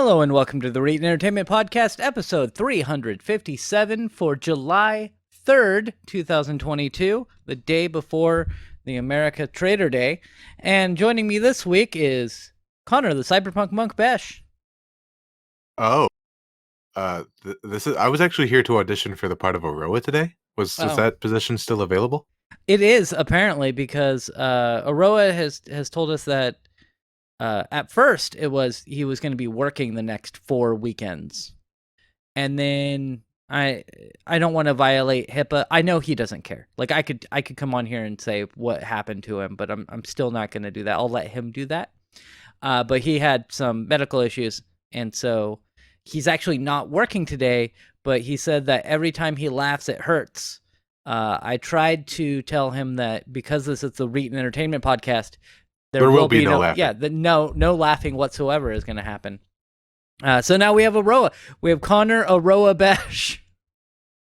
Hello and welcome to the Reading Entertainment Podcast, episode 357 for July 3rd, 2022, the day before the America Trader Day. And joining me this week is Connor, the Cyberpunk Monk Besh. Oh, this is. I was actually here to audition for the part of Aroa today. Was that position still available? It is, apparently, because Aroa has told us that at first he was going to be working the next 4 weekends, and then I don't want to violate HIPAA. I know he doesn't care. Like I could come on here and say what happened to him, but I'm still not going to do that. I'll let him do that. But he had some medical issues, and so he's actually not working today. But he said that every time he laughs, it hurts. I tried to tell him that because this is the Reading Entertainment Podcast, there will be no laughing. Yeah, no laughing whatsoever is going to happen. So now we have Aroa. We have Connor Aroa Besh.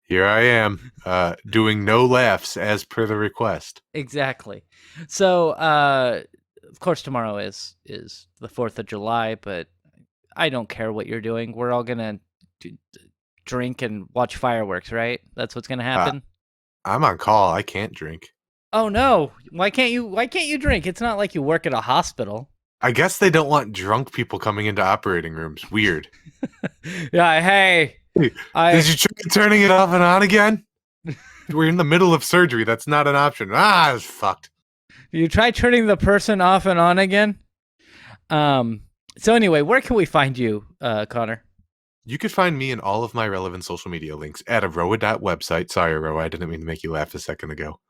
Here I am, doing no laughs as per the request. Exactly. So, of course, tomorrow is the 4th of July, but I don't care what you're doing. We're all going to drink and watch fireworks, right? That's what's going to happen. I'm on call. I can't drink. Oh no! Why can't you drink? It's not like you work at a hospital. I guess they don't want drunk people coming into operating rooms. Weird. Yeah. Hey. Did you try turning it off and on again? We're in the middle of surgery. That's not an option. It's fucked. You try turning the person off and on again? So anyway, where can we find you, Connor? You could find me in all of my relevant social media links at aroa.website. Sorry, Aroa, I didn't mean to make you laugh a second ago.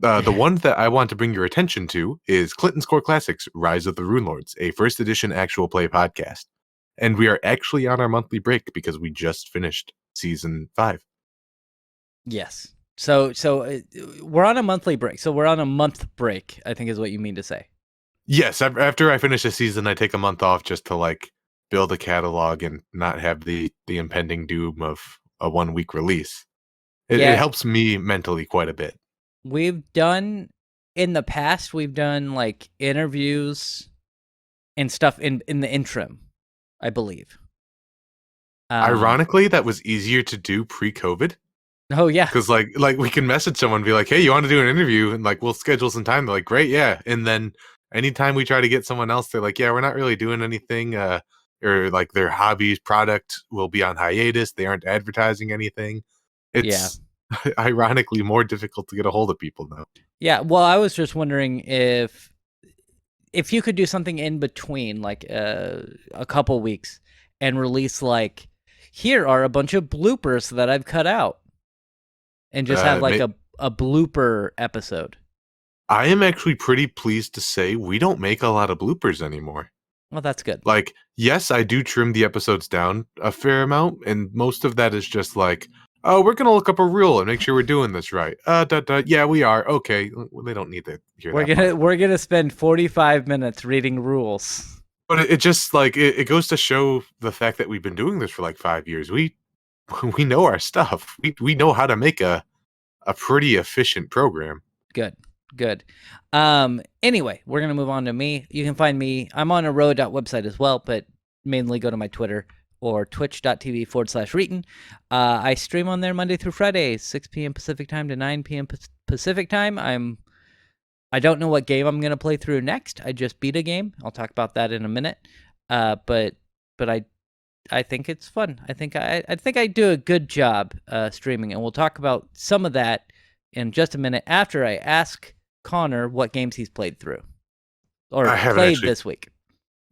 The one that I want to bring your attention to is Clinton's Core Classics, Rise of the Runelords, a first edition actual play podcast. And we are actually on our monthly break because we just finished season 5. Yes. So we're on a monthly break. So we're on a month break, I think is what you mean to say. Yes. After I finish a season, I take a month off just to build a catalog and not have the impending doom of a 1-week release. It helps me mentally quite a bit. In the past, we've done interviews and stuff in the interim, I believe. Ironically, that was easier to do pre-COVID. Oh yeah, because we can message someone and be like, "Hey, you want to do an interview?" And we'll schedule some time. They're like, "Great, yeah." And then anytime we try to get someone else, they're like, "Yeah, we're not really doing anything." Or their hobbies product will be on hiatus. They aren't advertising anything. It's ironically more difficult to get a hold of people now. Yeah, well, I was just wondering if you could do something in between, a couple weeks, and release here are a bunch of bloopers that I've cut out, and just have a blooper episode. I am actually pretty pleased to say we don't make a lot of bloopers anymore. Well, that's good. Yes, I do trim the episodes down a fair amount, and most of that is just oh, we're gonna look up a rule and make sure we're doing this right. Yeah, we are. Okay, they don't need to hear that. We're gonna spend 45 minutes reading rules. But it just it goes to show the fact that we've been doing this for 5 years. We know our stuff. We know how to make a pretty efficient program. Good. Anyway, we're gonna move on to me. You can find me. I'm on Aroa.website as well, but mainly go to my Twitter or twitch.tv/Reeton. I stream on there Monday through Friday, 6 p.m. Pacific time to 9 p.m. Pacific time. I don't know what game I'm going to play through next. I just beat a game. I'll talk about that in a minute. But I think it's fun. I think I do a good job streaming, and we'll talk about some of that in just a minute after I ask Connor what games he's played through or played this week.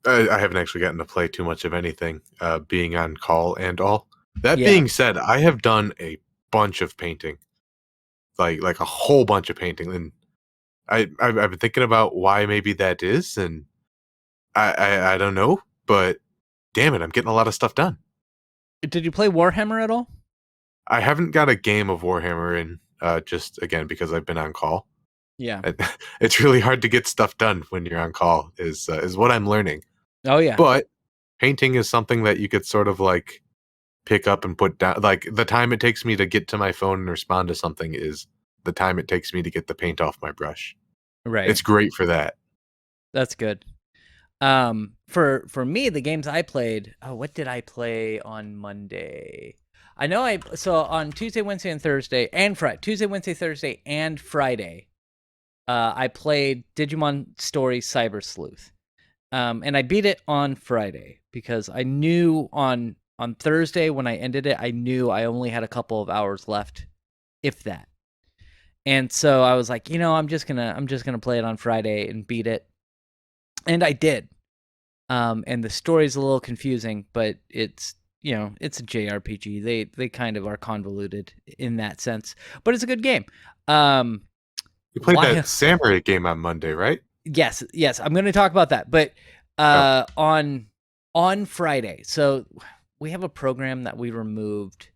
I haven't actually gotten to play too much of anything, being on call and all. That being said, I have done a bunch of painting, like a whole bunch of painting, and I've been thinking about why maybe that is, and I don't know, but damn it, I'm getting a lot of stuff done. Did you play Warhammer at all? I haven't got a game of Warhammer in, just again because I've been on call. Yeah, it's really hard to get stuff done when you're on call. Is what I'm learning. Oh yeah, but painting is something that you could sort of pick up and put down. The time it takes me to get to my phone and respond to something is the time it takes me to get the paint off my brush. Right, it's great for that. That's good. For me, the games I played. Oh, what did I play on Monday? I know so on Tuesday, Wednesday, and Thursday, and Friday. Tuesday, Wednesday, Thursday, and Friday. I played Digimon Story Cyber Sleuth. And I beat it on Friday because I knew on Thursday when I ended it, I knew I only had a couple of hours left, if that. And so I was like, I'm just gonna play it on Friday and beat it, and I did. And the story's a little confusing, but it's it's a JRPG. They kind of are convoluted in that sense, but it's a good game. You played that Samurai game on Monday, right? Yes, I'm going to talk about that. But on Friday, so we have a program that we removed.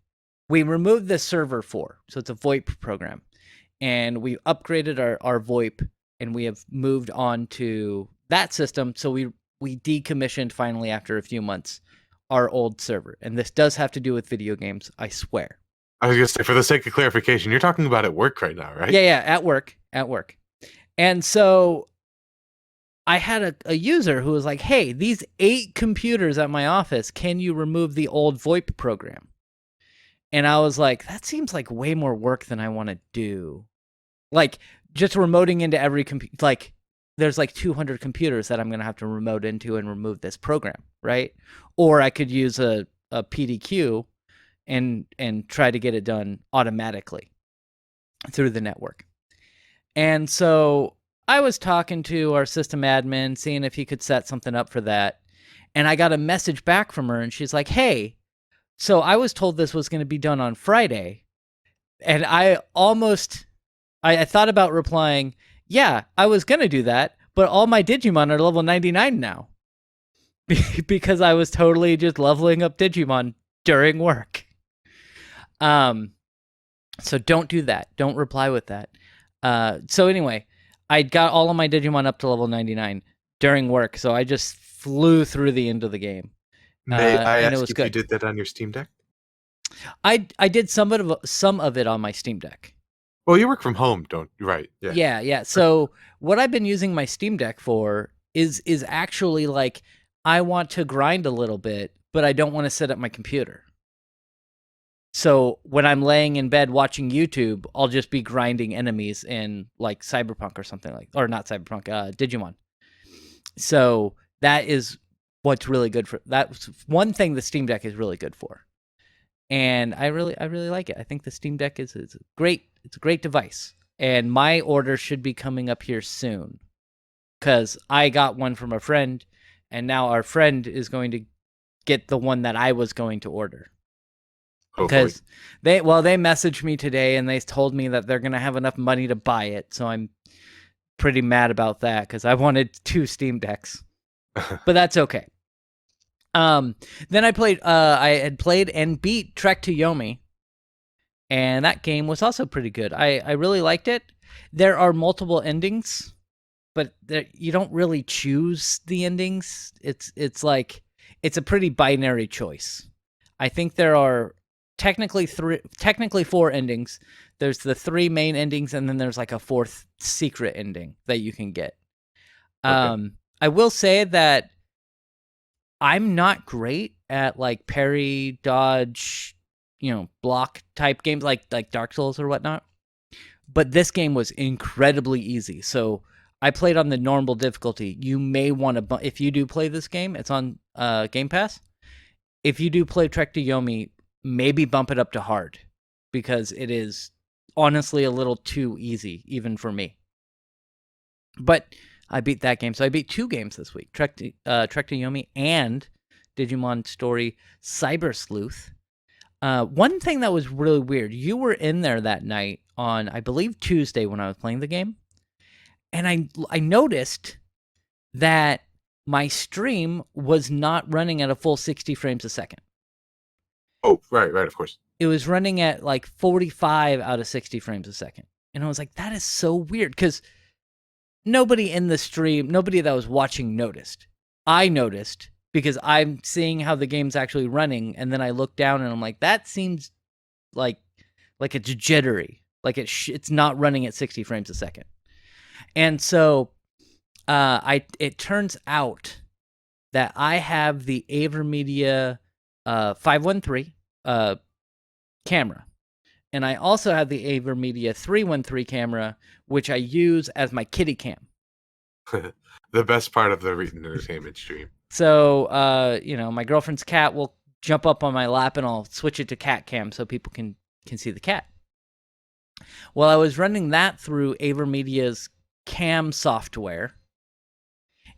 We removed the server for, so it's a VoIP program, and we upgraded our VoIP, and we have moved on to that system. So we decommissioned finally after a few months our old server, and this does have to do with video games. I swear. I was going to say, for the sake of clarification, you're talking about at work right now, right? Yeah, at work, and so I had a user who was like, hey, these 8 computers at my office, can you remove the old VoIP program? And I was like, that seems like way more work than I want to do. Like, just remoting into every computer, like, there's like 200 computers that I'm going to have to remote into and remove this program, right? Or I could use a PDQ and try to get it done automatically through the network. And so I was talking to our system admin, seeing if he could set something up for that. And I got a message back from her, and she's like, hey, so I was told this was going to be done on Friday. And I thought about replying, yeah, I was going to do that, but all my Digimon are level 99 now. Because I was totally just leveling up Digimon during work. So don't do that. Don't reply with that. So anyway, I got all of my Digimon up to level 99 during work, so I just flew through the end of the game. May I ask if you did that on your Steam Deck? I did some of it on my Steam Deck. Well, you work from home, don't you? Right? Yeah. Yeah. So what I've been using my Steam Deck for is actually like, I want to grind a little bit, but I don't want to sit at my computer. So when I'm laying in bed watching YouTube, I'll just be grinding enemies in like Cyberpunk or something or not Cyberpunk, Digimon. So that is what's really good for. That's one thing the Steam Deck is really good for, and I really like it. I think the Steam Deck is great. It's a great device, and my order should be coming up here soon, because I got one from a friend, and now our friend is going to get the one that I was going to order. Because they messaged me today and they told me that they're going to have enough money to buy it. So I'm pretty mad about that because I wanted 2 Steam Decks, but that's okay. Then I had played and beat Trek to Yomi, and that game was also pretty good. I really liked it. There are multiple endings, but you don't really choose the endings. It's like, it's a pretty binary choice. I think there are technically 4 endings. There's the 3 main endings, and then there's like a 4th secret ending that you can get. Okay. I will say that I'm not great at like parry, dodge, block type games like Dark Souls or whatnot. But this game was incredibly easy. So I played on the normal difficulty. You may want to, if you do play this game, it's on Game Pass. If you do play Trek to Yomi, maybe bump it up to hard, because it is honestly a little too easy, even for me. But I beat that game. So I beat 2 games this week, Trek to Yomi and Digimon Story Cyber Sleuth. One thing that was really weird, you were in there that night on, I believe, Tuesday when I was playing the game. And I noticed that my stream was not running at a full 60 frames a second. Oh, right, of course. It was running at like 45 out of 60 frames a second. And I was like, that is so weird, because nobody in the stream, nobody that was watching noticed. I noticed because I'm seeing how the game's actually running, and then I look down and I'm like, that seems like it's jittery. Like it's not running at 60 frames a second. And so it turns out that I have the AverMedia 513 camera. And I also have the AverMedia 313 camera, which I use as my kitty cam. The best part of the entertainment stream. So, my girlfriend's cat will jump up on my lap and I'll switch it to cat cam so people can see the cat. Well, I was running that through AverMedia's cam software,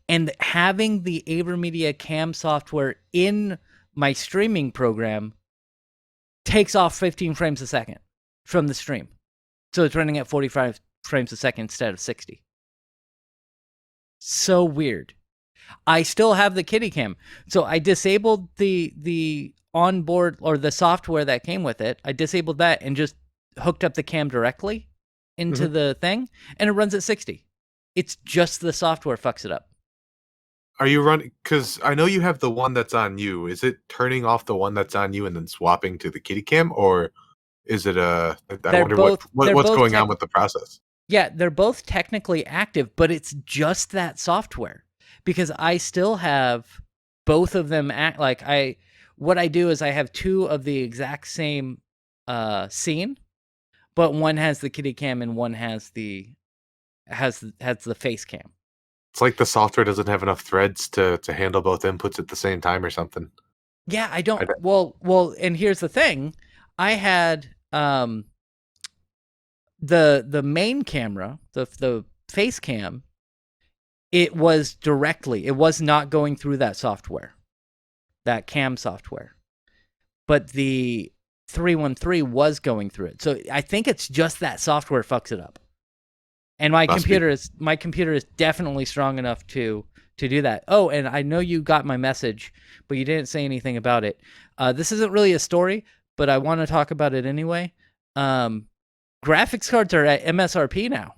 and having the AverMedia cam software in my streaming program takes off 15 frames a second from the stream. So it's running at 45 frames a second instead of 60. So weird. I still have the kitty cam. So I disabled the onboard or the software that came with it. I disabled that and just hooked up the cam directly into the thing, and it runs at 60. It's just the software fucks it up. Are you running? Because I know you have the one that's on you. Is it turning off the one that's on you and then swapping to the kitty cam, or is it I wonder what's going on with the process. Yeah, they're both technically active, but it's just that software, because I still have both of them what I do is I have two of the exact same scene, but one has the kitty cam and one has the face cam. It's like the software doesn't have enough threads to handle both inputs at the same time or something. Yeah, I don't. Well, and here's the thing. I had the main camera, the face cam, it was not going through that software, that cam software. But the 313 was going through it. So I think it's just that software fucks it up. And my computer is definitely strong enough to do that. Oh, and I know you got my message, but you didn't say anything about it. This isn't really a story, but I want to talk about it anyway. Graphics cards are at MSRP now.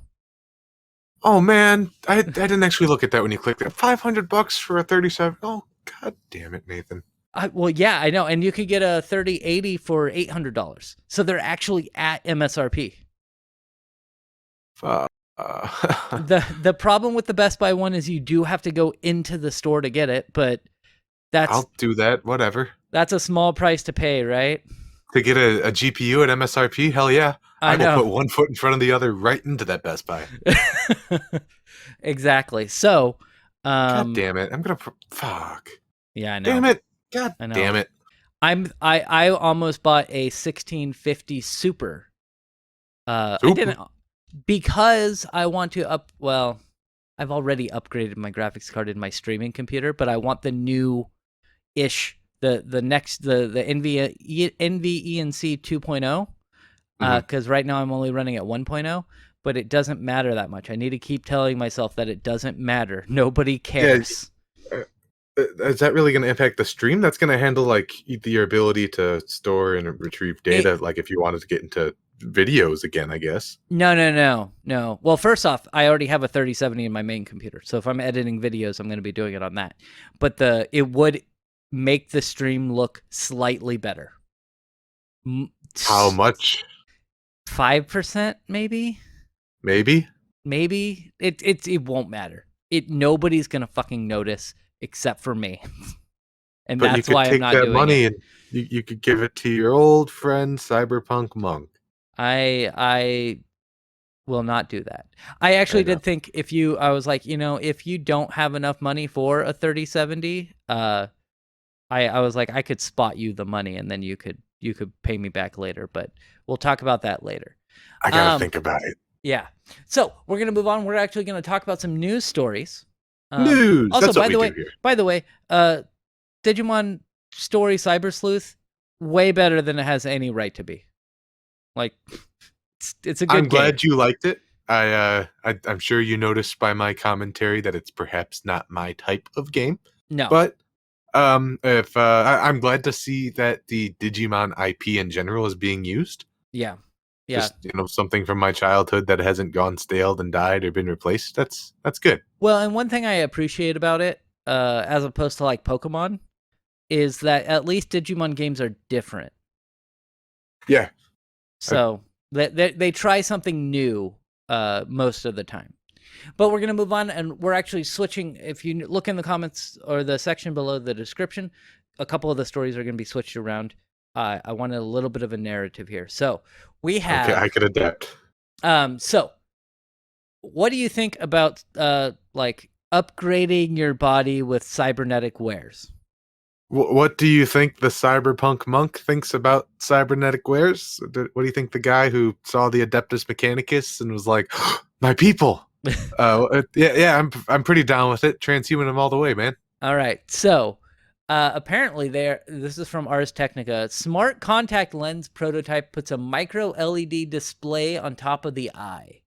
Oh man, I didn't actually look at that when you clicked it. $500 for a 37. Oh god damn it, Nathan. Well, yeah, I know, and you could get a 3080 for $800. So they're actually at MSRP. The problem with the Best Buy one is you do have to go into the store to get it, but I'll do that, whatever. That's a small price to pay, right? To get a GPU at MSRP, hell yeah. I will put one foot in front of the other right into that Best Buy. Exactly. So, God damn it. I'm going to fuck. Yeah, I know. Damn it. God damn it. I almost bought a 1650 Super. I didn't, because I want to I've already upgraded my graphics card in my streaming computer, but I want the new-ish, the NVENC 2.0, because right now I'm only running at 1.0, but it doesn't matter that much. I need to keep telling myself that it doesn't matter. Nobody cares. Yeah, is that really going to impact the stream? That's going to handle like your ability to store and retrieve data, like if you wanted to get into videos again, I guess. No. Well, first off, I already have a 3070 in my main computer, so if I'm editing videos, I'm going to be doing it on that. But it would make the stream look slightly better. How much? 5%, maybe. Maybe. It won't matter. Nobody's gonna fucking notice except for me. And but that's why I'm not doing it. But you could take that money and you could give it to your old friend Cyberpunk Monk. I will not do that. I actually did think I was like, if you don't have enough money for a 3070, I was like, I could spot you the money and then you could pay me back later, but we'll talk about that later. I gotta think about it. Yeah. So we're gonna move on. We're actually gonna talk about some news stories. News. Also, That's what we do here. By the way, Digimon Story Cyber Sleuth, way better than it has any right to be. Like, it's a good game. I'm glad you liked it. I'm sure you noticed by my commentary that it's perhaps not my type of game. No. But if I'm glad to see that the Digimon IP in general is being used. Yeah. Just something from my childhood that hasn't gone stale and died or been replaced. That's good. Well, and one thing I appreciate about it, as opposed to like Pokemon, is that at least Digimon games are different. Yeah. So they try something new most of the time. But we're going to move on, and we're actually switching. If you look in the comments or the section below the description, a couple of the stories are going to be switched around. I wanted a little bit of a narrative here. So we have... Okay, I could adapt. So what do you think about like upgrading your body with cybernetic wares? What do you think the cyberpunk monk thinks about cybernetic wares? What do you think the guy who saw the Adeptus Mechanicus and was like, "My people"? Yeah, I'm pretty down with it. Transhuman them all the way, man. All right, so apparently this is from Ars Technica. Smart contact lens prototype puts a micro LED display on top of the eye.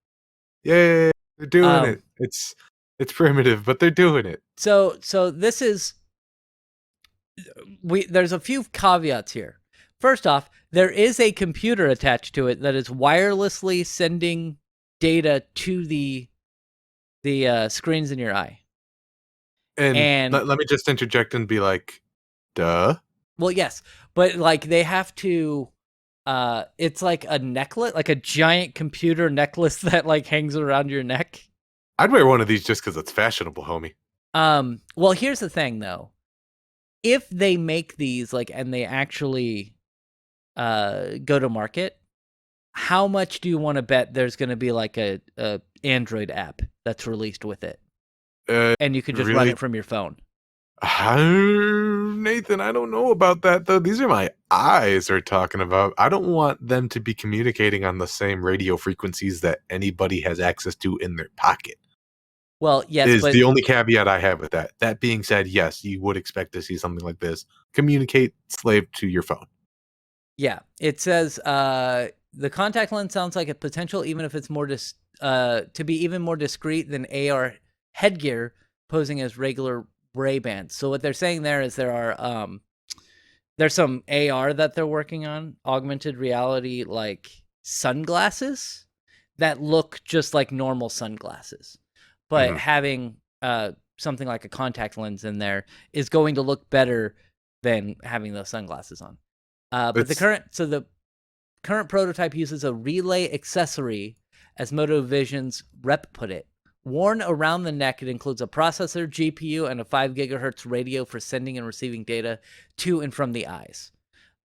Yeah, they're doing it. It's primitive, but they're doing it. So this is... there's a few caveats here. First off, there is a computer attached to it that is wirelessly sending data to the screens in your eye. And let me just interject and be like, duh. Well, yes, but like they have to... it's like a necklace, like a giant computer necklace that like hangs around your neck. I'd wear one of these just because it's fashionable, homie. Well, here's the thing though. If they make these like and they actually go to market, how much do you want to bet there's going to be like a Android app that's released with it, and you can just run it from your phone? Nathan, I don't know about that though. These are my eyes we're talking about. I don't want them to be communicating on the same radio frequencies that anybody has access to in their pocket. Well, yes, is the only caveat I have with that. That being said, yes, you would expect to see something like this. Communicate slave to your phone. Yeah, it says the contact lens sounds like a potential, even if it's more to be even more discreet than AR headgear, posing as regular Ray-Bans. So what they're saying there is there are there's some AR that they're working on, augmented reality like sunglasses that look just like normal sunglasses. But having something like a contact lens in there is going to look better than having those sunglasses on. But the current prototype uses a relay accessory, as Motovision's rep put it. Worn around the neck, it includes a processor, GPU, and a 5 gigahertz radio for sending and receiving data to and from the eyes.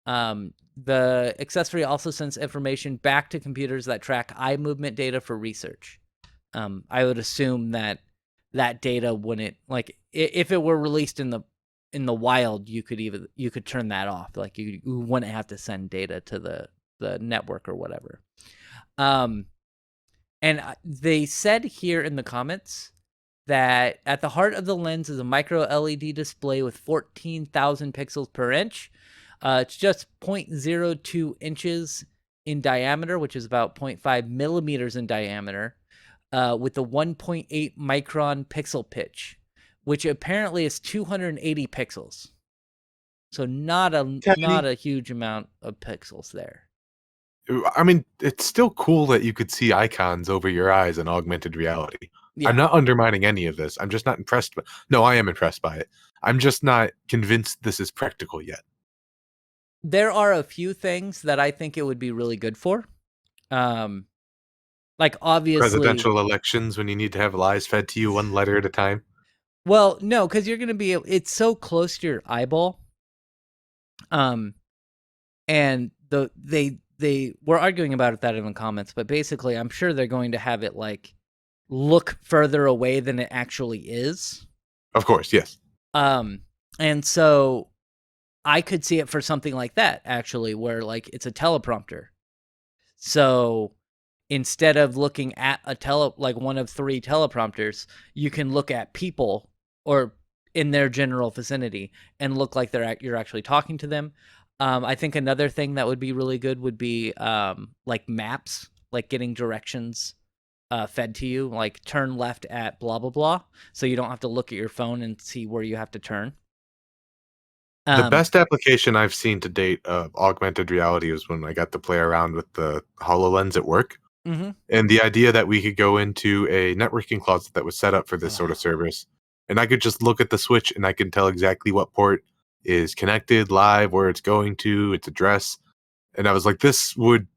The accessory also sends information back to computers that track eye movement data for research. I would assume that data wouldn't, like, if it were released in the wild, you could turn that off. Like you wouldn't have to send data to the network or whatever. And they said here in the comments that at the heart of the lens is a micro LED display with 14,000 pixels per inch. It's just 0.02 inches in diameter, which is about 0.5 millimeters in diameter. With a 1.8 micron pixel pitch, which apparently is 280 pixels. So not a huge amount of pixels there. I mean, it's still cool that you could see icons over your eyes in augmented reality. Yeah. I'm not undermining any of this. I'm just not impressed. No, I am impressed by it. I'm just not convinced this is practical yet. There are a few things that I think it would be really good for. Like, obviously... presidential elections when you need to have lies fed to you one letter at a time? Well, no, because you're going to be... it's so close to your eyeball. And they were arguing about that in the comments, but basically I'm sure they're going to have it, like, look further away than it actually is. Of course, yes. And so I could see it for something like that, actually, where, like, it's a teleprompter. So... instead of looking at like one of 3 teleprompters, you can look at people or in their general vicinity and look like you're actually talking to them. I think another thing that would be really good would be like maps, like getting directions fed to you, like turn left at blah, blah, blah. So you don't have to look at your phone and see where you have to turn. The best application I've seen to date of augmented reality is when I got to play around with the HoloLens at work. Mm-hmm. And the idea that we could go into a networking closet that was set up for this sort of service, and I could just look at the switch and I can tell exactly what port is connected, live, where it's going to, its address. And I was like, this would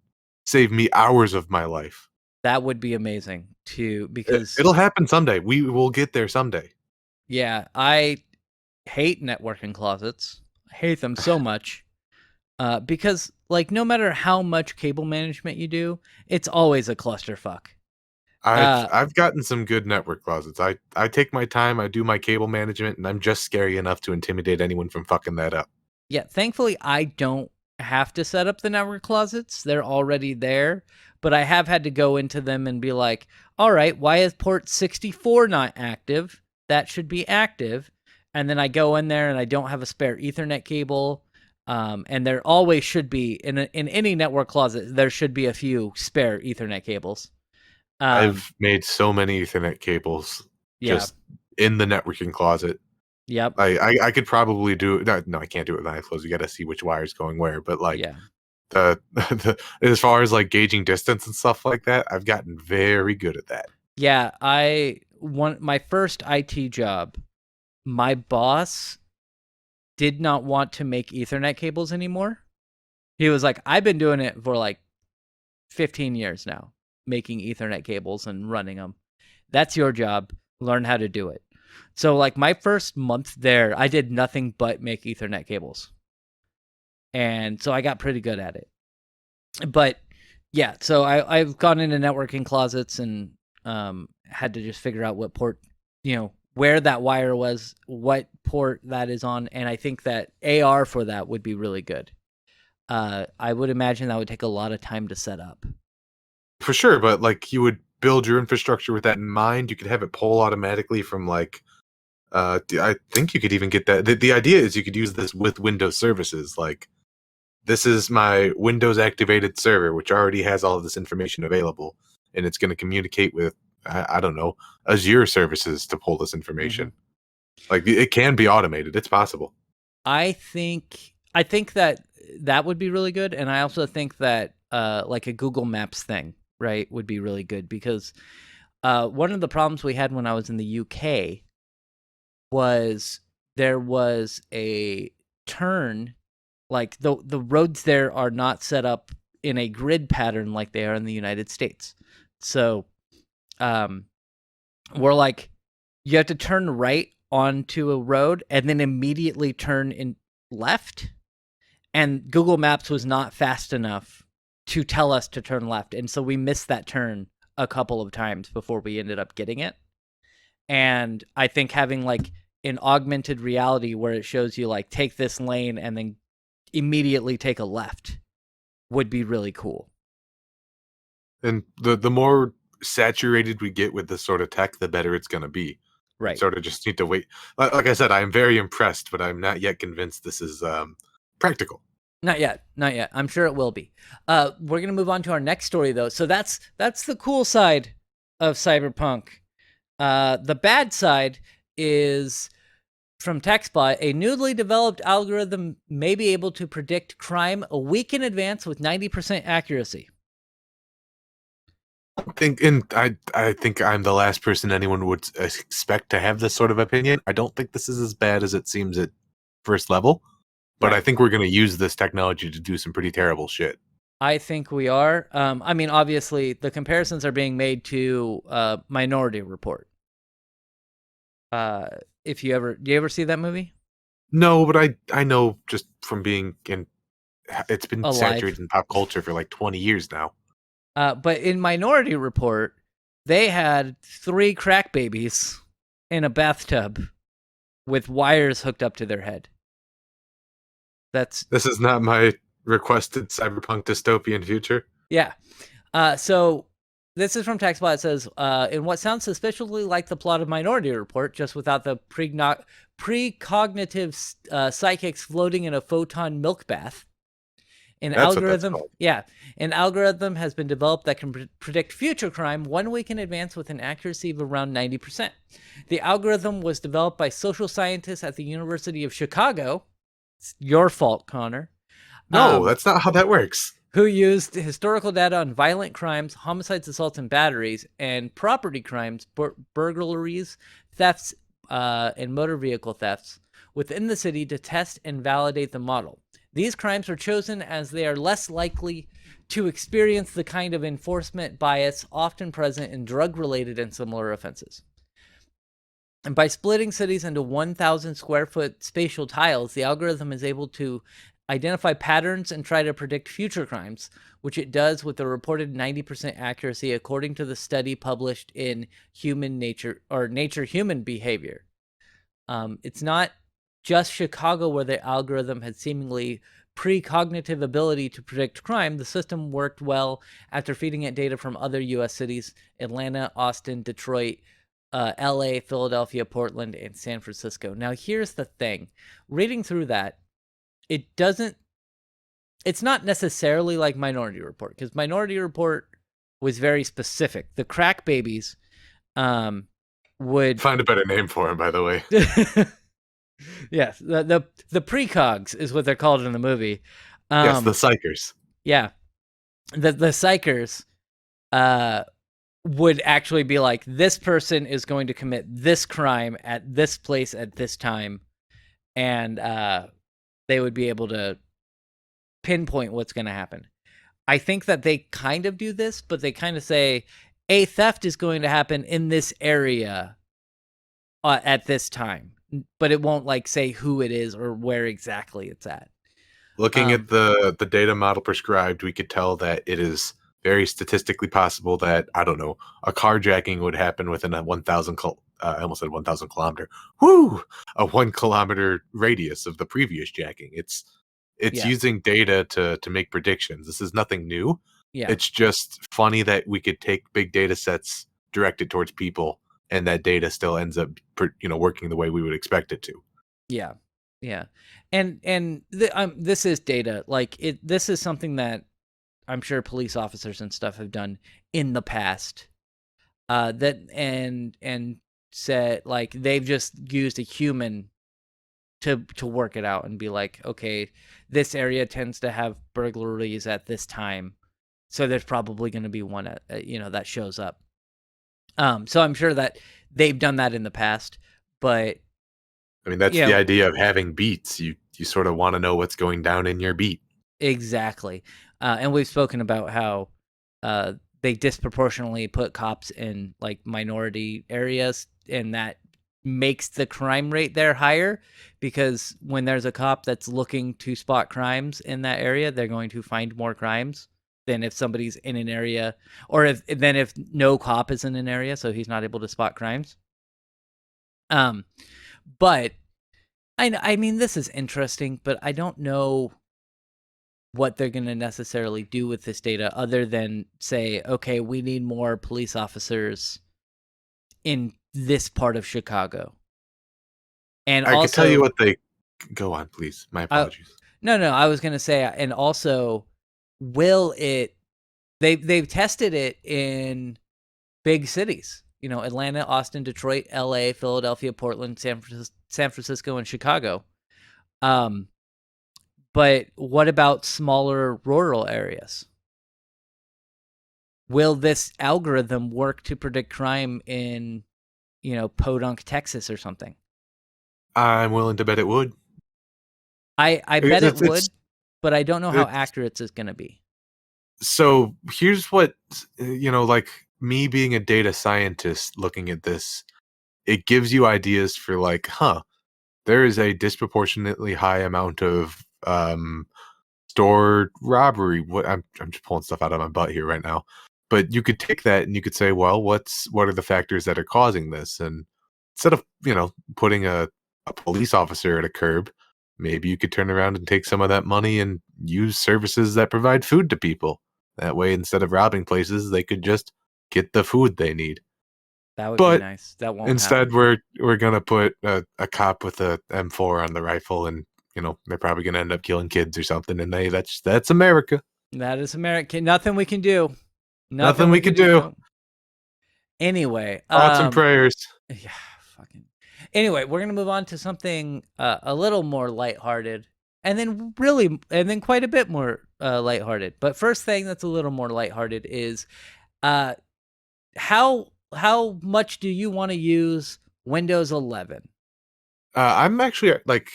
save me hours of my life. That would be amazing too, because It'll happen someday. We will get there someday. yeah, I hate networking closets. I hate them so much. Because like no matter how much cable management you do, it's always a clusterfuck. I've Uh, I've gotten some good network closets. I take my time, I do my cable management, and I'm just scary enough to intimidate anyone from fucking that up. yeah, thankfully I don't have to set up the network closets. They're already there, but I have had to go into them and be like, "All right, why is port 64 not active? That should be active." And then I go in there and I don't have a spare Ethernet cable. And there always should be in any network closet there should be a few spare Ethernet cables. I've made so many Ethernet cables Yeah, just in the networking closet. yep, I could probably do no, I can't do it with eyes closed. You got to see which wire's going where. But like yeah. the as far as like gauging distance and stuff like that, I've gotten very good at that. Yeah, my first IT job, my boss did not want to make Ethernet cables anymore. He was like, "I've been doing it for like 15 years now, making Ethernet cables and running them. That's your job. Learn how to do it." So like my first month there, I did nothing but make Ethernet cables. And so I got pretty good at it. But yeah, so I've gone into networking closets and had to just figure out what port, where that wire was, what port that is on, and I think that AR for that would be really good. I would imagine that would take a lot of time to set up. For sure, but like you would build your infrastructure with that in mind. You could have it pull automatically from like I think you could even get that. The idea is you could use this with Windows services. Like this is my Windows activated server, which already has all of this information available, and it's going to communicate with I don't know Azure services to pull this information. Mm-hmm. Like it can be automated. It's possible. I think that would be really good, and I also think that like a Google Maps thing, right, would be really good because one of the problems we had when I was in the UK was there was a turn, like the roads there are not set up in a grid pattern like they are in the United States. So we're like, you have to turn right onto a road and then immediately turn in left. And Google Maps was not fast enough to tell us to turn left. And so we missed that turn a couple of times before we ended up getting it. And I think having like an augmented reality where it shows you like take this lane and then immediately take a left would be really cool. And the more saturated we get with this sort of tech, the better it's going to be. Right. Sort of just need to wait. Like I said, I am very impressed, but I'm not yet convinced this is practical. Not yet. I'm sure it will be. We're gonna move on to our next story though. So that's the cool side of Cyberpunk. The bad side is from TechSpot. A newly developed algorithm may be able to predict crime a week in advance with 90% accuracy. I think I'm the last person anyone would expect to have this sort of opinion. I don't think this is as bad as it seems at first level, but Right. I think we're going to use this technology to do some pretty terrible shit. I think we are. I mean, obviously, the comparisons are being made to Minority Report. Do you ever see that movie? No, but I know just from being in, it's been Alive. saturated in pop culture for like 20 years now. But in Minority Report, they had 3 crack babies in a bathtub with wires hooked up to their head. This is not my requested cyberpunk dystopian future. Yeah. So this is from TechSpot. It says, in what sounds suspiciously like the plot of Minority Report, just without the precognitive psychics floating in a photon milk bath. An algorithm has been developed that can predict future crime 1 week in advance with an accuracy of around 90%. The algorithm was developed by social scientists at the University of Chicago. It's your fault, Connor. No, that's not how that works. Who used historical data on violent crimes, homicides, assaults, and batteries, and property crimes, burglaries, thefts, and motor vehicle thefts within the city to test and validate the model. These crimes were chosen as they are less likely to experience the kind of enforcement bias often present in drug-related and similar offenses. And by splitting cities into 1,000 square foot spatial tiles, the algorithm is able to identify patterns and try to predict future crimes, which it does with a reported 90% accuracy, according to the study published in Human Nature or Nature Human Behavior. It's not just Chicago where the algorithm had seemingly precognitive ability to predict crime. The system worked well after feeding it data from other U.S. cities: Atlanta, Austin, Detroit, LA, Philadelphia, Portland, and San Francisco. Now, here's the thing. Reading through that, it's not necessarily like Minority Report, because Minority Report was very specific. The crack babies would... Find a better name for him, by the way. Yes, the precogs is what they're called in the movie. Yes, the psychers. Yeah. The psychers would actually be like, this person is going to commit this crime at this place at this time, and they would be able to pinpoint what's going to happen. I think that they kind of do this, but they kind of say a theft is going to happen in this area at this time, but it won't like say who it is or where exactly it's at. Looking at the data model prescribed, we could tell that it is very statistically possible that, I don't know, a carjacking would happen within a 1,000 I almost said 1,000 kilometer. A 1 kilometer radius of the previous jacking. It's using data to make predictions. This is nothing new. Yeah. It's just funny that we could take big data sets directed towards people, and that data still ends up, working the way we would expect it to. Yeah. Yeah. And this is data. Like this is something that I'm sure police officers and stuff have done in the past. And said, like, they've just used a human to work it out and be like, okay, this area tends to have burglaries at this time, so there's probably going to be one that shows up. So I'm sure that they've done that in the past, but I mean, that's the idea of having beats. You sort of want to know what's going down in your beat. Exactly. And we've spoken about how they disproportionately put cops in like minority areas, and that makes the crime rate there higher, because when there's a cop that's looking to spot crimes in that area, they're going to find more crimes than if somebody's in an area, or if no cop is in an area, so he's not able to spot crimes. But I mean, this is interesting, but I don't know what they're going to necessarily do with this data other than say, okay, we need more police officers in this part of Chicago. And I can tell you what they... Go on, please. My apologies. No, I was going to say, and also, will it... They've tested it in big cities. Atlanta, Austin, Detroit, LA, Philadelphia, Portland, San Francisco, and Chicago. But what about smaller rural areas? Will this algorithm work to predict crime in, Podunk, Texas or something? I'm willing to bet it would. I bet it would, but I don't know how accurate it's going to be. So here's what, like me being a data scientist looking at this, it gives you ideas for like, there is a disproportionately high amount of store robbery. I'm just pulling stuff out of my butt here right now, but you could take that and you could say, well, what are the factors that are causing this? And instead of putting a police officer at a curb, maybe you could turn around and take some of that money and use services that provide food to people. That way, instead of robbing places, they could just get the food they need. That would be nice. That won't instead happen. we're gonna put a cop with a M4 on the rifle, and they're probably gonna end up killing kids or something. And that's America. That is America. Nothing we can do. Nothing we can do. Anyway, thoughts and prayers. Yeah, fucking. Anyway, we're gonna move on to something a little more lighthearted, and then quite a bit more lighthearted. But first thing that's a little more lighthearted is, how much do you want to use Windows 11? I'm actually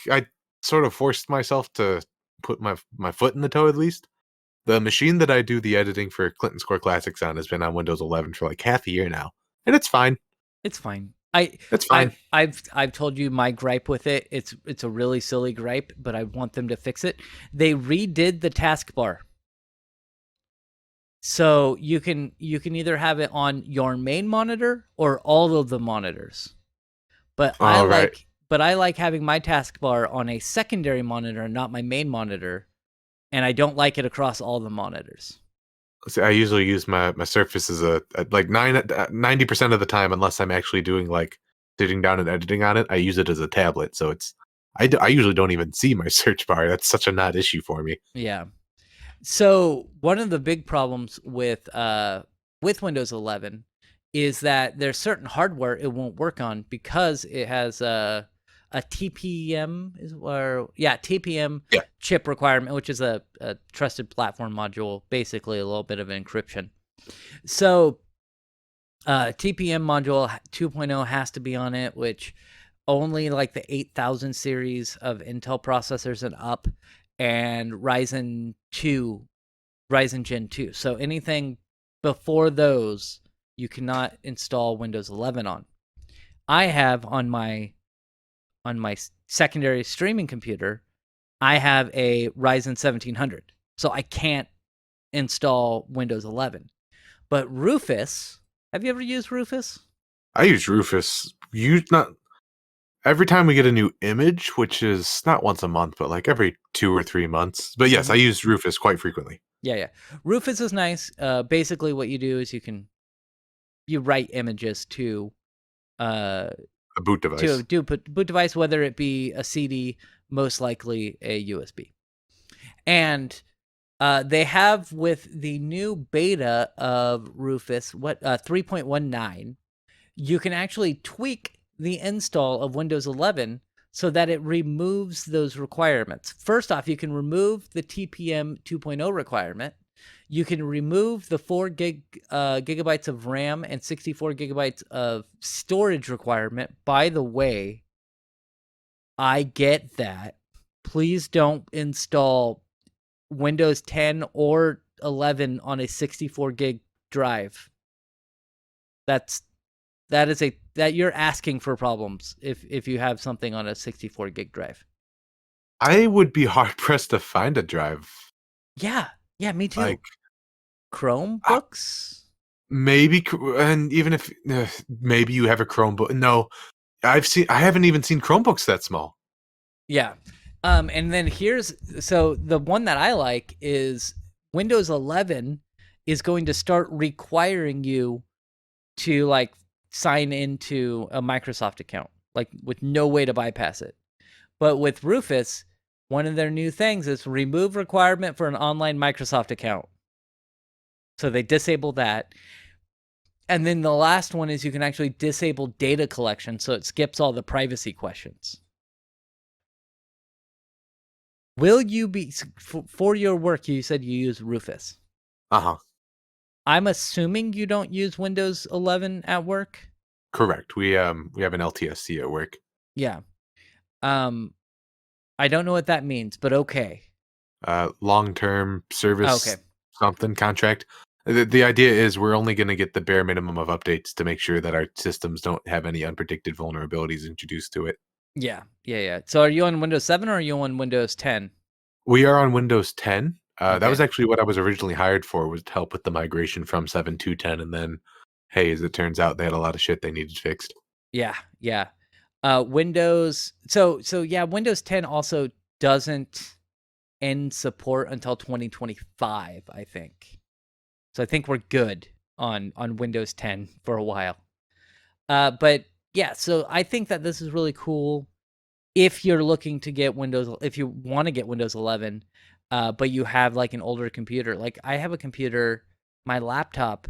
I sort of forced myself to put my foot in the toe at least. The machine that I do the editing for Clinton Score Classics on has been on Windows 11 for like half a year now, and it's fine. It's fine. It's fine. I've told you my gripe with it. It's a really silly gripe, but I want them to fix it. They redid the taskbar. So you can either have it on your main monitor or all of the monitors. But I like having my taskbar on a secondary monitor, not my main monitor, and I don't like it across all the monitors. See, I usually use my Surface as a like 90% of the time, unless I'm actually doing like sitting down and editing on it, I use it as a tablet. So I usually don't even see my search bar. That's such a not issue for me. Yeah. So one of the big problems with Windows 11 is that there's certain hardware it won't work on because it has a TPM chip requirement, which is a trusted platform module, basically a little bit of encryption. So TPM module 2.0 has to be on it, which only like the 8000 series of Intel processors and up, and Ryzen Gen 2. So anything before those, you cannot install Windows 11 on. I have on my secondary streaming computer, I have a Ryzen 1700. So I can't install Windows 11. But Rufus, have you ever used Rufus? I use Rufus. Not every time we get a new image, which is not once a month, but like every 2 or 3 months. But yes, I use Rufus quite frequently. Yeah. Rufus is nice. Basically, what you do is you write images to a boot device. To do boot device, whether it be a CD, most likely a USB. And they have, with the new beta of Rufus, 3.19, you can actually tweak the install of Windows 11 so that it removes those requirements. First off, you can remove the TPM 2.0 requirement. You can remove the 4 gigabytes of RAM and 64 gigabytes of storage requirement. By the way, I get that. Please don't install Windows 10 or 11 on a 64 gig drive. That you're asking for problems if you have something on a 64 gig drive. I would be hard pressed to find a drive. Yeah, me too. Like Chromebooks? Maybe, and even if maybe you have a Chromebook. No, I haven't even seen Chromebooks that small. Yeah. And then so the one that I like is Windows 11 is going to start requiring you to like sign into a Microsoft account, like with no way to bypass it. But with Rufus, one of their new things is remove requirement for an online Microsoft account. So they disable that. And then the last one is you can actually disable data collection, so it skips all the privacy questions. Will you be, for your work, you said you use Rufus. Uh-huh. I'm assuming you don't use Windows 11 at work? Correct. We have an LTSC at work. Yeah. I don't know what that means, but okay. Long-term service something contract. The idea is we're only going to get the bare minimum of updates to make sure that our systems don't have any unpredicted vulnerabilities introduced to it. Yeah. So are you on Windows 7 or are you on Windows 10? We are on Windows 10. That was actually what I was originally hired for, was to help with the migration from 7 to 10. And then, hey, as it turns out, they had a lot of shit they needed fixed. Yeah. Windows. So Windows 10 also doesn't end support until 2025, I think. So I think we're good on Windows 10 for a while. But yeah, so I think that this is really cool if you're looking to get if you want to get Windows 11, but you have like an older computer. Like I have a computer, my laptop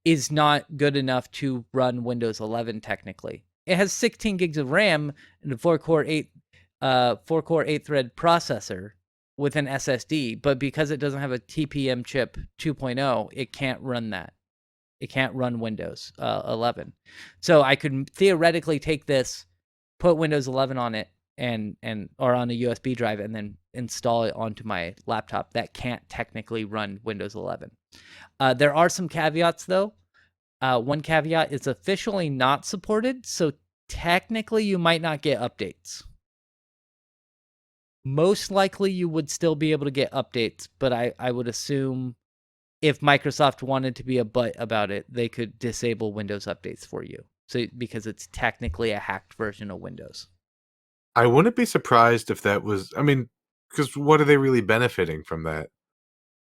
is not good enough to run Windows 11 technically. It has 16 gigs of RAM and a 4-core 8-thread processor with an SSD, but because it doesn't have a TPM chip 2.0, it can't run that. It can't run Windows 11. So I could theoretically take this, put Windows 11 on it, or on a USB drive and then install it onto my laptop. That can't technically run Windows 11. There are some caveats though. One caveat is officially not supported, so technically you might not get updates. Most likely you would still be able to get updates, but I would assume if Microsoft wanted to be a butt about it, they could disable Windows updates for you. So because it's technically a hacked version of Windows. I wouldn't be surprised if that was. I mean, because what are they really benefiting from that?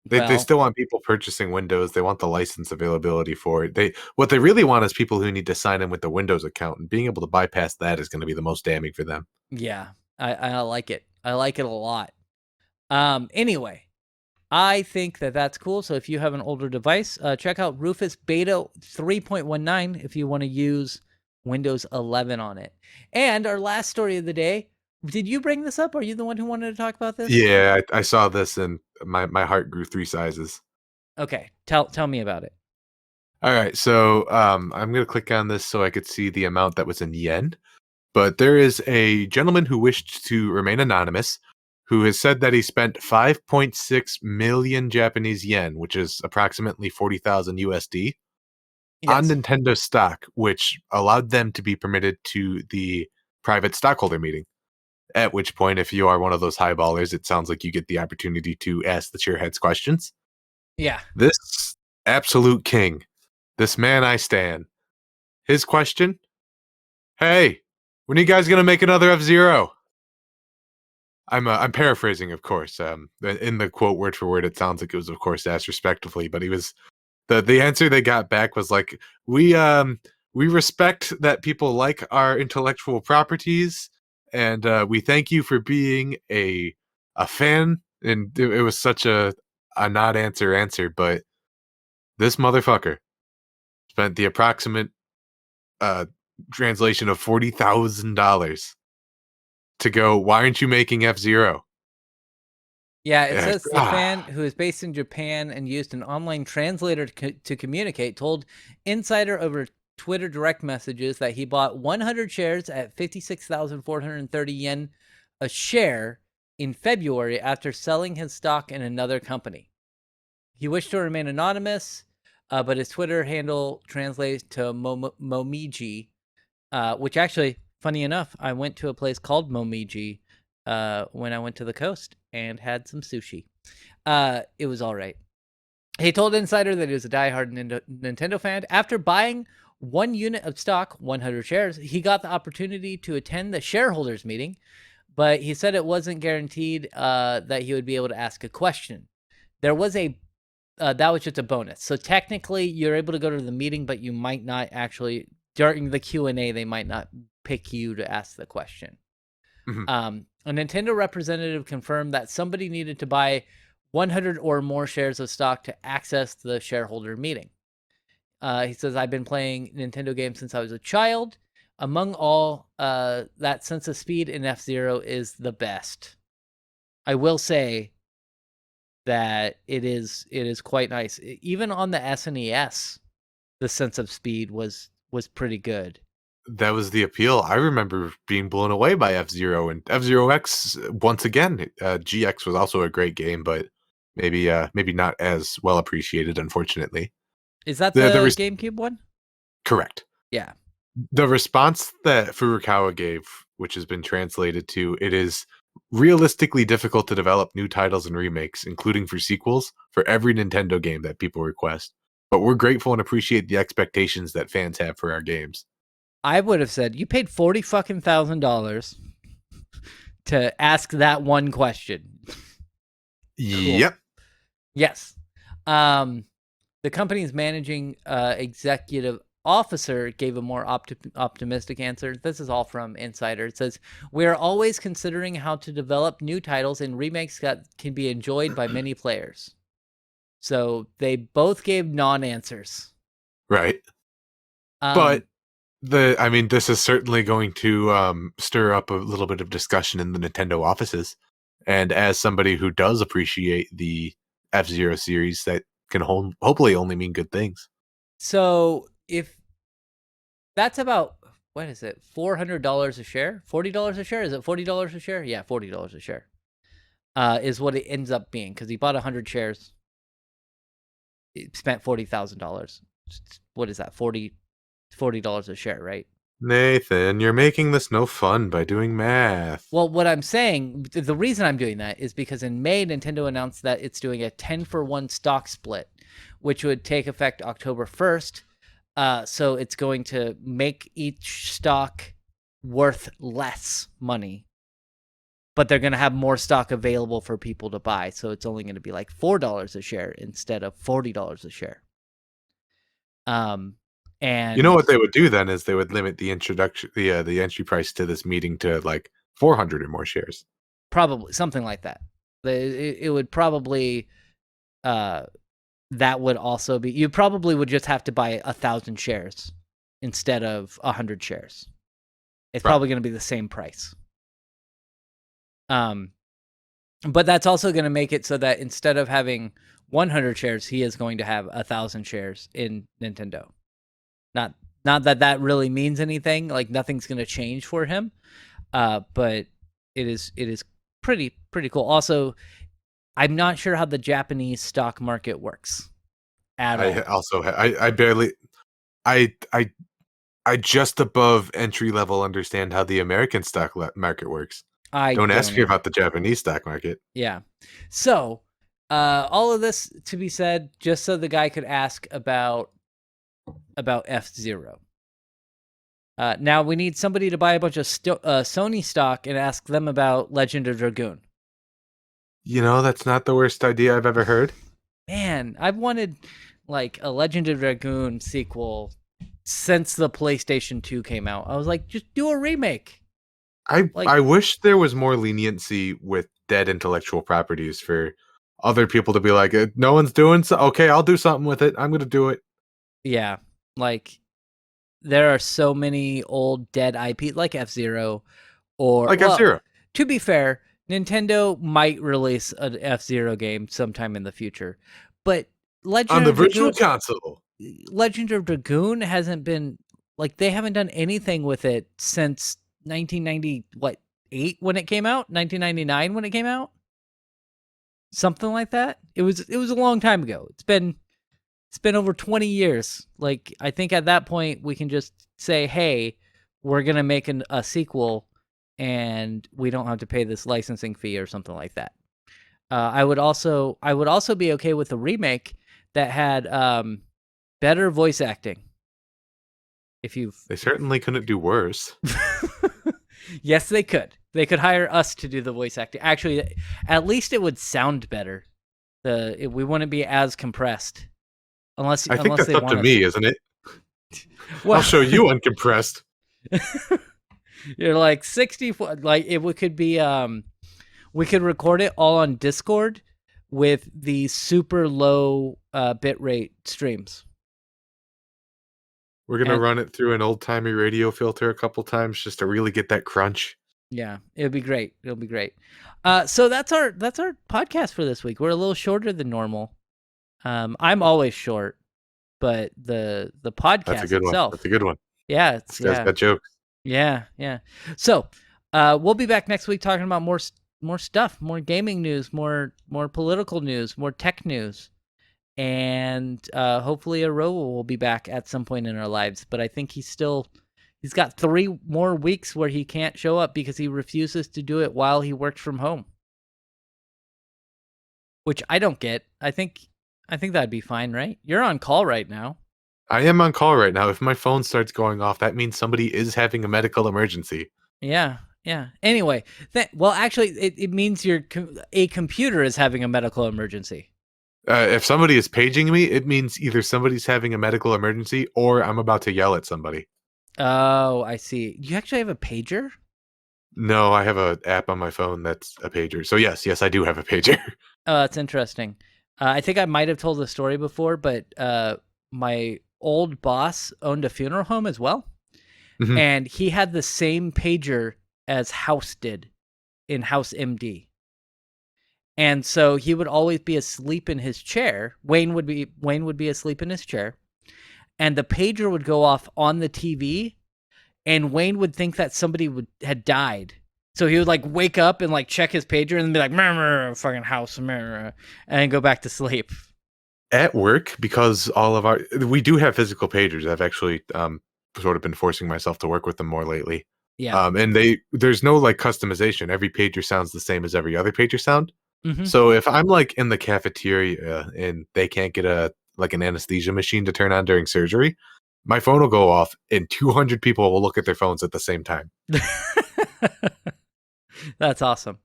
They Well, still want people purchasing Windows. They want the license availability for it. What they really want is people who need to sign in with the Windows account, and being able to bypass that is going to be the most damning for them. yeah, I like it. I like it a lot. Anyway, I think that's cool. So if you have an older device, check out Rufus Beta 3.19 if you want to use Windows 11 on it. And our last story of the day, did you bring this up? Are you the one who wanted to talk about this? Yeah, I saw this and my heart grew 3 sizes. Okay, tell me about it. All right, so I'm gonna click on this so I could see the amount that was in yen. But there is a gentleman who wished to remain anonymous, who has said that he spent 5.6 million Japanese yen, which is approximately 40,000 USD, on Yes. Nintendo stock, which allowed them to be permitted to the private stockholder meeting. At which point, if you are one of those highballers, it sounds like you get the opportunity to ask the chairheads questions. Yeah. This absolute king, this man I stand. His question: Hey, when are you guys gonna make another F-Zero? I'm paraphrasing, of course. In the quote word for word, it sounds like it was, of course, asked respectfully, but he was the answer they got back was like, we respect that people like our intellectual properties, and we thank you for being a fan. And it was such a not answer, but this motherfucker spent the approximate uh, translation of $40,000 to go. Why aren't you making F-Zero? Yeah, it Yeah. says the fan, who is based in Japan and used an online translator to communicate, told Insider over Twitter direct messages that he bought 100 shares at 56,430 yen a share in February after selling his stock in another company. He wished to remain anonymous, but his Twitter handle translates to Momiji, which actually, funny enough, I went to a place called Momiji when I went to the coast and had some sushi. It was all right. He told Insider that he was a diehard Nintendo fan. After buying 1 unit of stock, 100 shares, he got the opportunity to attend the shareholders meeting, but he said it wasn't guaranteed that he would be able to ask a question. There was that was just a bonus. So technically, you're able to go to the meeting, but you might not actually, during the Q&A, they might not pick you to ask the question. Mhm. A Nintendo representative confirmed that somebody needed to buy 100 or more shares of stock to access the shareholder meeting. He says, I've been playing Nintendo games since I was a child. Among all, that sense of speed in F-Zero is the best. I will say that it is quite nice. Even on the SNES, the sense of speed was pretty good. That was the appeal. I remember being blown away by F-Zero and F-Zero X once again. GX was also a great game, but maybe not as well appreciated, unfortunately. Is that The the GameCube one? correct. Yeah. The response that Furukawa gave, which has been translated to, it is realistically difficult to develop new titles and remakes, including for sequels, for every Nintendo game that people request. But we're grateful and appreciate the expectations that fans have for our games. I would have said you paid $40,000 to ask that one question. Cool. Yep. Yes. The company's managing executive officer gave a more optimistic answer. This is all from Insider. It says, we are always considering how to develop new titles and remakes that can be enjoyed by many players. So they both gave non-answers. Right. But this is certainly going to stir up a little bit of discussion in the Nintendo offices. And as somebody who does appreciate the F-Zero series, that can hopefully only mean good things. So if that's about what is it? $400 a share? $40 a share? Is it $40 a share? Yeah, $40 a share. Is what it ends up being because he bought 100 shares. He spent $40,000. What is that? $40 a share, right? Nathan, you're making this no fun by doing math. Well, what I'm saying, the reason I'm doing that is because in May, Nintendo announced that it's doing a 10-for-1 stock split, which would take effect October 1st. So it's going to make each stock worth less money, but they're going to have more stock available for people to buy. So it's only going to be like $4 a share instead of $40 a share. And you know what they would do then is they would limit the entry price to this meeting to like 400 or more shares. Probably something like that. It would probably that would also be, you probably would just have to buy 1,000 shares instead of 100 shares. It's probably going to be the same price. But that's also going to make it so that instead of having 100 shares, he is going to have 1,000 shares in Nintendo. Not that really means anything. Like nothing's going to change for him. But it is pretty cool. Also, I'm not sure how the Japanese stock market works at all. I just above entry level understand how the American stock market works. Don't ask me about the Japanese stock market. Yeah. So, all of this to be said, just so the guy could ask about F-Zero. Now we need somebody to buy a bunch of Sony stock and ask them about Legend of Dragoon. You know, that's not the worst idea I've ever heard. Man, I've wanted like a Legend of Dragoon sequel since the PlayStation 2 came out. I was like, just do a remake. I wish there was more leniency with dead intellectual properties for other people to be like, no one's doing so. Okay, I'll do something with it. I'm going to do it. Yeah, like there are so many old dead IP like F-Zero or F-Zero. To be fair, Nintendo might release an F-Zero game sometime in the future, but on the Virtual Console, Legend of Dragoon hasn't been like they haven't done anything with it since 1998 when it came out, 1999 when it came out, something like that. It was a long time ago. It's been over 20 years. Like I think at that point we can just say, hey, we're gonna make a sequel. And we don't have to pay this licensing fee or something like that. I would also be okay with a remake that had better voice acting. They certainly couldn't do worse. Yes, they could. They could hire us to do the voice acting. Actually, at least it would sound better. We wouldn't be as compressed. I think that's up to me, isn't it? Well, I'll show you uncompressed. You're like 64. Like it could be. We could record it all on Discord with the super low bitrate streams. We're gonna run it through an old timey radio filter a couple times just to really get that crunch. Yeah, it'll be great. It'll be great. So that's our podcast for this week. We're a little shorter than normal. I'm always short, but the podcast itself. That's a good one. Yeah, this guy's got jokes. Yeah. So, we'll be back next week talking about more stuff, more gaming news, more political news, more tech news, and hopefully Aroa will be back at some point in our lives. But I think he's got 3 more weeks where he can't show up because he refuses to do it while he works from home, which I don't get. I think that'd be fine, right? You're on call right now. I am on call right now. If my phone starts going off, that means somebody is having a medical emergency. Yeah. Anyway, actually, it means a computer is having a medical emergency. If somebody is paging me, it means either somebody's having a medical emergency or I'm about to yell at somebody. Oh, I see. You actually have a pager? No, I have an app on my phone that's a pager. So yes, I do have a pager. Oh, that's interesting. I think I might have told the story before, but my old boss owned a funeral home as well. Mm-hmm. And he had the same pager as House did in House MD. And so he would always be asleep in his chair. Wayne would be asleep in his chair. And the pager would go off on the TV. and Wayne would think that somebody had died. So he would like wake up and like check his pager and be like, "Murmur, fucking house, murmur," and then go back to sleep. At work, because we do have physical pagers. I've actually sort of been forcing myself to work with them more lately. Yeah. And there's no like customization. Every pager sounds the same as every other pager sound. Mm-hmm. So if I'm like in the cafeteria and they can't get an anesthesia machine to turn on during surgery, my phone will go off and 200 people will look at their phones at the same time. That's awesome.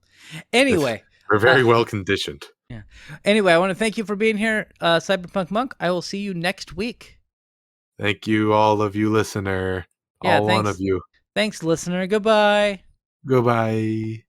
Anyway, we're very well conditioned. Yeah. Anyway, I want to thank you for being here, Cyberpunk Monk. I will see you next week. Thank you, all of you, listener. Yeah, all thanks. one of you. Thanks, listener. Goodbye. Goodbye.